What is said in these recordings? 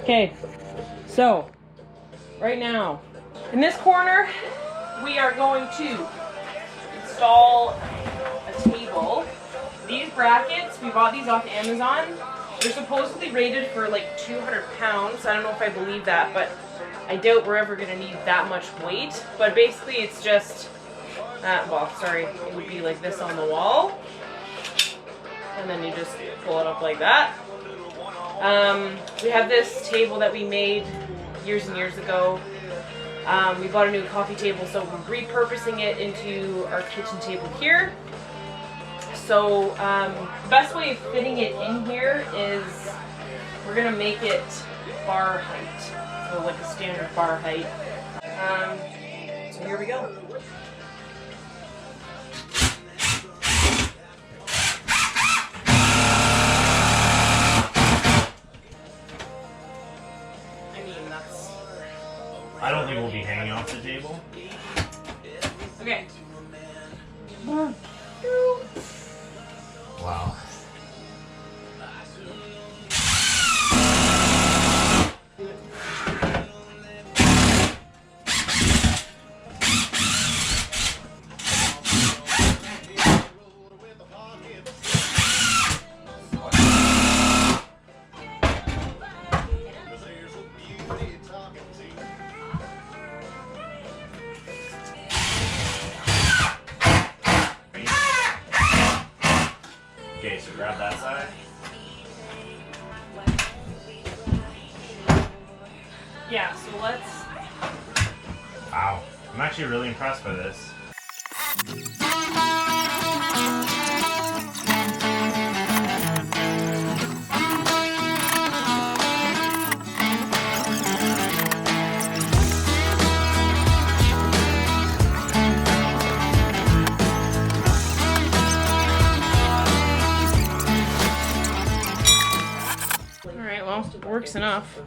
Okay, so right now in this corner we are going to install a table. These brackets, we bought these off Amazon. They're supposedly rated for like 200 pounds. I don't know if I believe that, but I doubt we're ever going to need that much weight. But basically it's just, well, sorry, it would be like this on the wall. And then you just pull it up like that. We have this table that we made years and years ago. We bought a new coffee table, so we're repurposing it into our kitchen table here. So the best way of fitting it in here is we're gonna make it bar height, so like a standard bar height. So here we go. I don't think we'll be hanging off the table. Okay. Wow. Okay, so grab that side. Yeah, so let's... Wow, I'm actually really impressed by this. Alright, well, it works enough.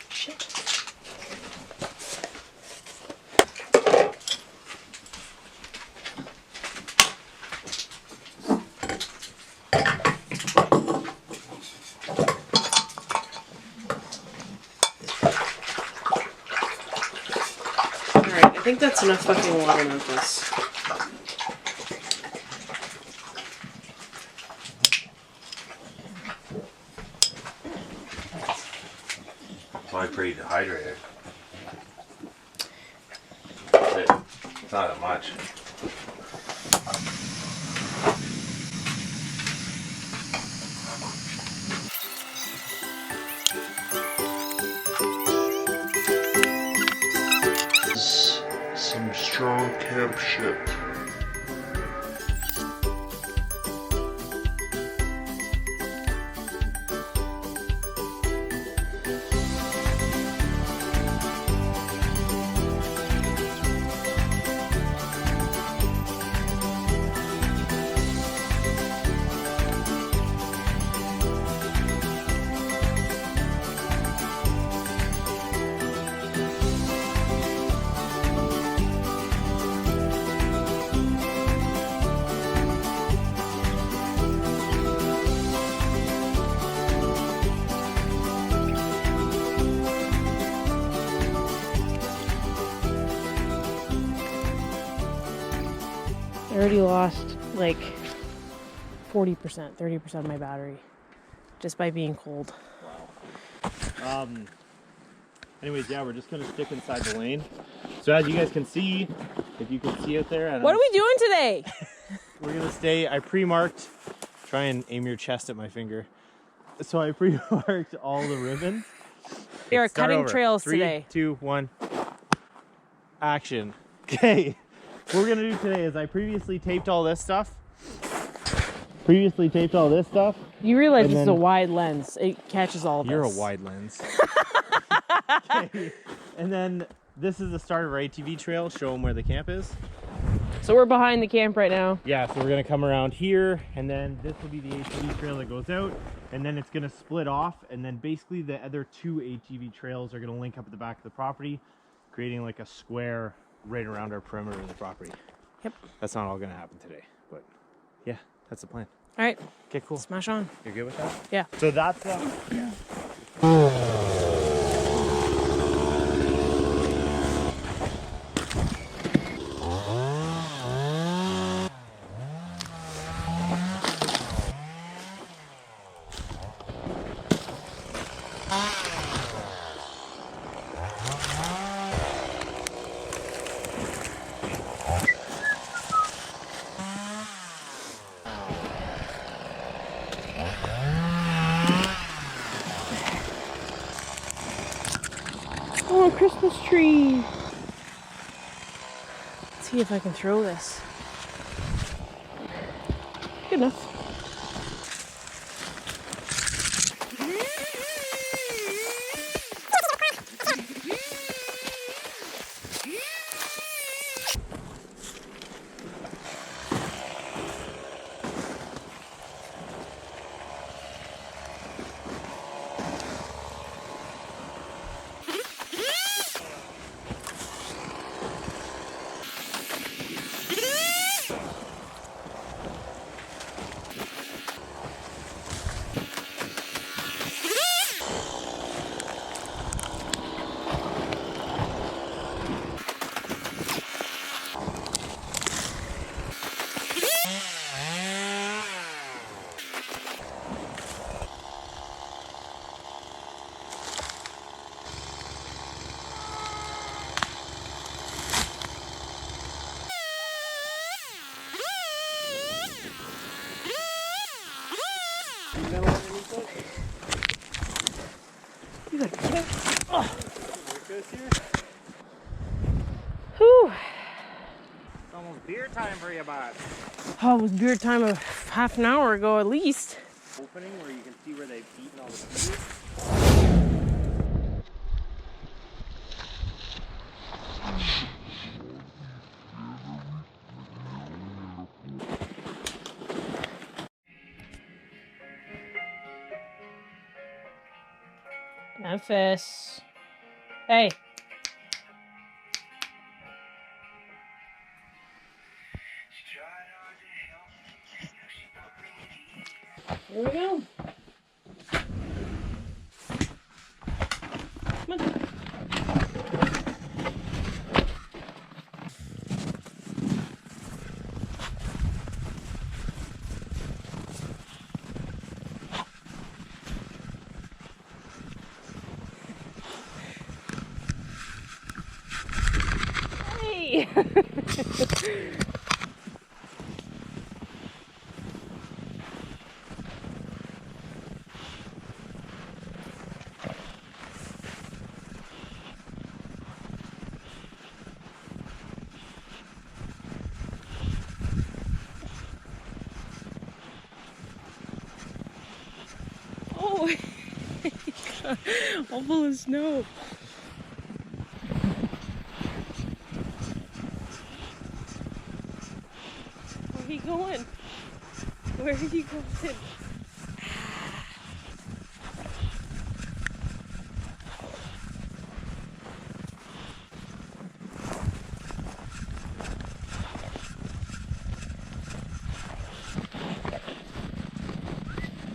Shit. Alright, I think that's enough fucking water, Memphis. Probably pretty dehydrated. That's it. It's not that much. Some strong camp shit. I already lost like 40%, 30% of my battery just by being cold. Wow. Anyways, yeah, we're just gonna stick inside the lane. So as you guys can see, if you can see out there, What are we doing today? we're gonna stay. I pre-marked. Try and aim your chest at my finger. So I pre-marked all the ribbons. We are Start cutting over. trails 3, today. 2, 1. Action. Okay. What we're gonna do today is I previously taped all this stuff. You realize And this is then- a wide lens. It catches all of You're a this. wide lens. Okay. And then this is the start of our ATV trail. Show them where the camp is. So we're behind the camp right now. Yeah, so we're gonna come around here, and then this will be the ATV trail that goes out, and then it's gonna split off, and then basically the other 2 ATV trails are gonna link up at the back of the property, creating like a square right around our perimeter of the property. Yep. That's not all gonna happen today. But yeah, that's the plan. All right, Okay, cool. smash on. You're good with that? Yeah. So that's Oh, a Christmas tree. Let's see if I can throw this. Good enough. You gotta be careful. Oh. Whew. It's almost beer time for you, bud. Oh, it was beer time a half an hour ago at least. Opening where you can see where they've eaten all the food. Memphis. Hey. Here we go. Come on. Hey. Oh, all full of snow. Where are you going? Where are you going?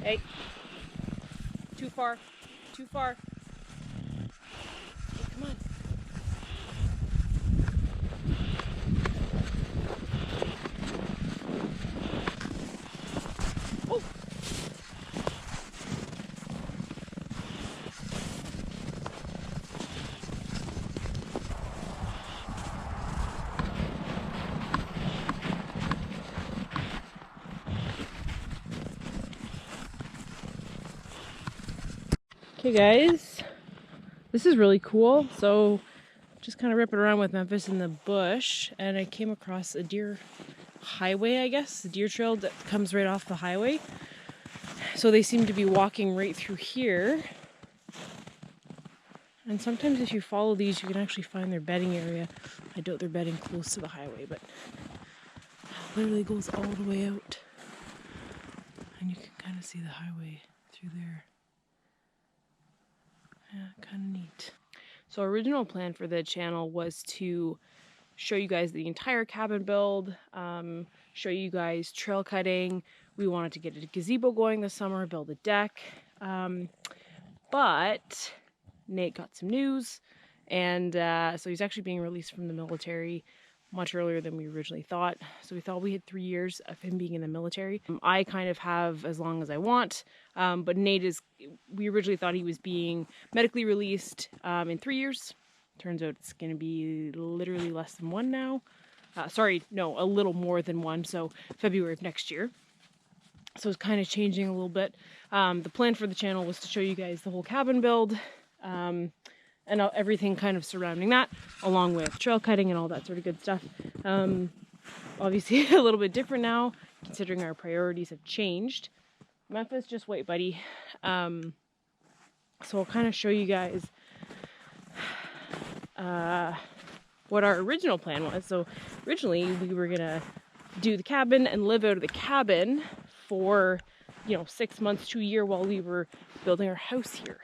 Hey. Too far. Too far. Hey, come on. Oh. Okay guys, this is really cool. So just kind of ripping around with Memphis in the bush, and I came across a deer highway, I guess, a deer trail that comes right off the highway. So they seem to be walking right through here. And sometimes if you follow these, you can actually find their bedding area. I doubt they're bedding close to the highway, but it literally goes all the way out. And you can kind of see the highway through there. Yeah, kind of neat. So original plan for the channel was to show you guys the entire cabin build, show you guys trail cutting. We wanted to get a gazebo going this summer, build a deck. But Nate got some news, and so he's actually being released from the military much earlier than we originally thought. So we thought we had 3 years of him being in the military. I kind of have as long as I want, but Nate we originally thought he was being medically released in 3 years. Turns out it's going to be literally less than 1 now. Sorry, no, a little more than 1, so February of next year. So it's kind of changing a little bit. The plan for the channel was to show you guys the whole cabin build, and everything kind of surrounding that, along with trail cutting and all that sort of good stuff. Obviously a little bit different now, considering our priorities have changed. Memphis, just wait, buddy. So I'll kind of show you guys what our original plan was. So originally we were gonna do the cabin and live out of the cabin for, 6 months to a year while we were building our house here.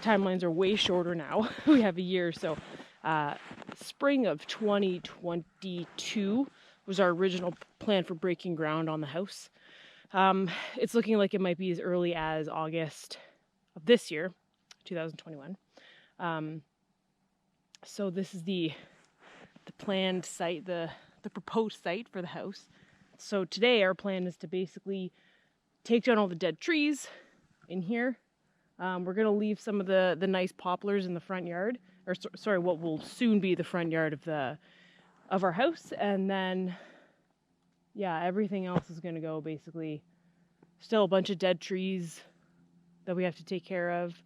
Timelines are way shorter now. We have a year. So spring of 2022 was our original plan for breaking ground on the house. It's looking like it might be as early as August of this year, 2021. So this is the planned site, the proposed site for the house. So today our plan is to basically take down all the dead trees in here. We're going to leave some of the nice poplars in the front yard, or sorry, what will soon be the front yard of our house. And then, yeah, everything else is going to go basically. Still a bunch of dead trees that we have to take care of.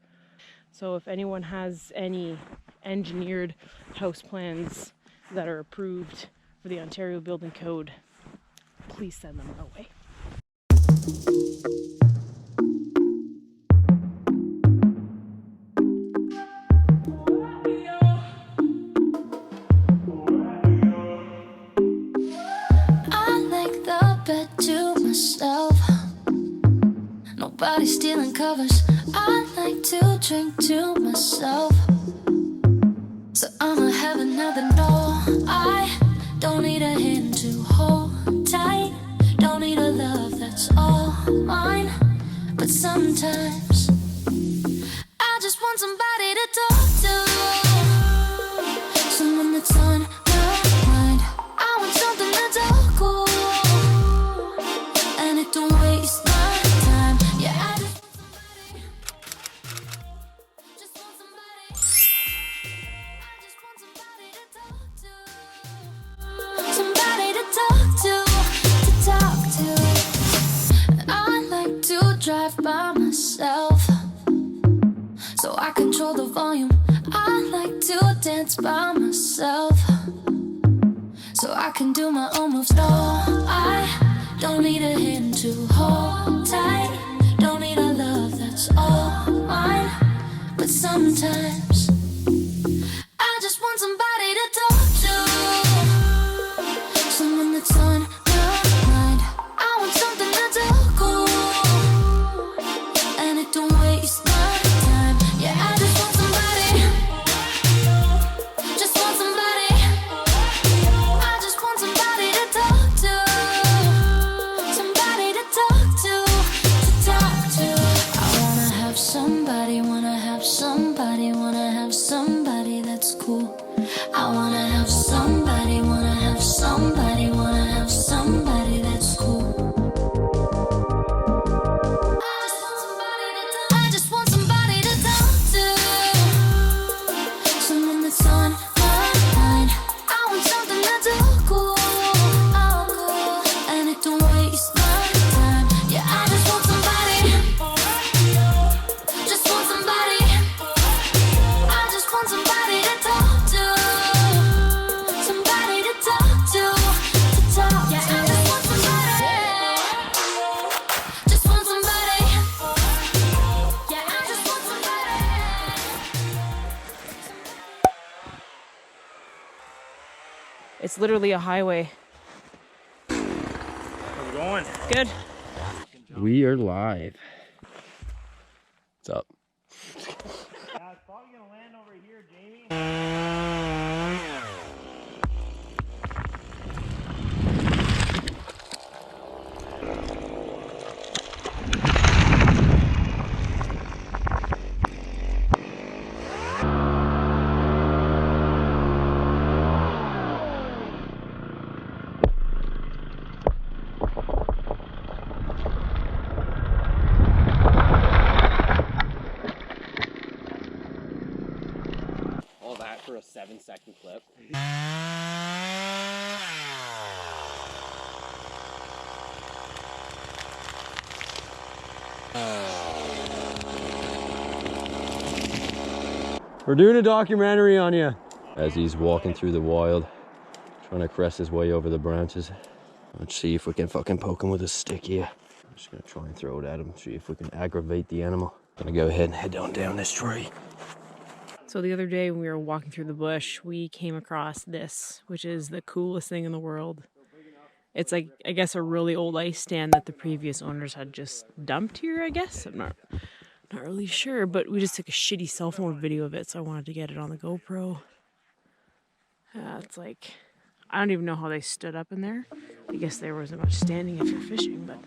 So if anyone has any engineered house plans that are approved for the Ontario Building Code, please send them our way. Nobody stealing covers. I like to drink to myself, so I'ma have another no. I don't need a hand to hold tight, don't need a love that's all mine. But sometimes I just want somebody to talk to, someone that's on my mind. I want something that's all cool, and it don't waste my time. Yeah, I just want somebody to talk to, somebody to talk to. I like to drive by myself, so I control the volume. I like to dance by myself, so I can do my own moves. No, I don't need a hand to hold tight, don't need a love that's all mine. But sometimes I just want somebody to talk to, someone that's on my mind. I want something that's all cool, and it don't waste my time. Yeah, I just want somebody, just want somebody. I just want somebody to talk to, somebody to talk to. I wanna have somebody, wanna have somebody, wanna have somebody that's cool. I wanna have somebody, wanna have somebody, wanna have somebody that's cool. I just want somebody to talk to, someone that's on my mind. I want something that's all cool, and it don't waste my time. Yeah, I just want somebody, just want somebody. I just want somebody to talk to, somebody to talk to. Yeah, I just want somebody, just want somebody. Yeah, I just want somebody. It's literally a highway. How's it going? Good. We are live. What's up? Yeah, it's probably gonna land over here, Jamie. for a 7-second clip. We're doing a documentary on you. As he's walking through the wild, trying to crest his way over the branches. Let's see if we can fucking poke him with a stick here. I'm just gonna try and throw it at him, see if we can aggravate the animal. Gonna go ahead and head on down this tree. So the other day when we were walking through the bush, we came across this, which is the coolest thing in the world. It's like, I guess, a really old ice stand that the previous owners had just dumped here, I guess. I'm not really sure, but we just took a shitty cell phone video of it, so I wanted to get it on the GoPro. It's like, I don't even know how they stood up in there. I guess there wasn't much standing if you're fishing, but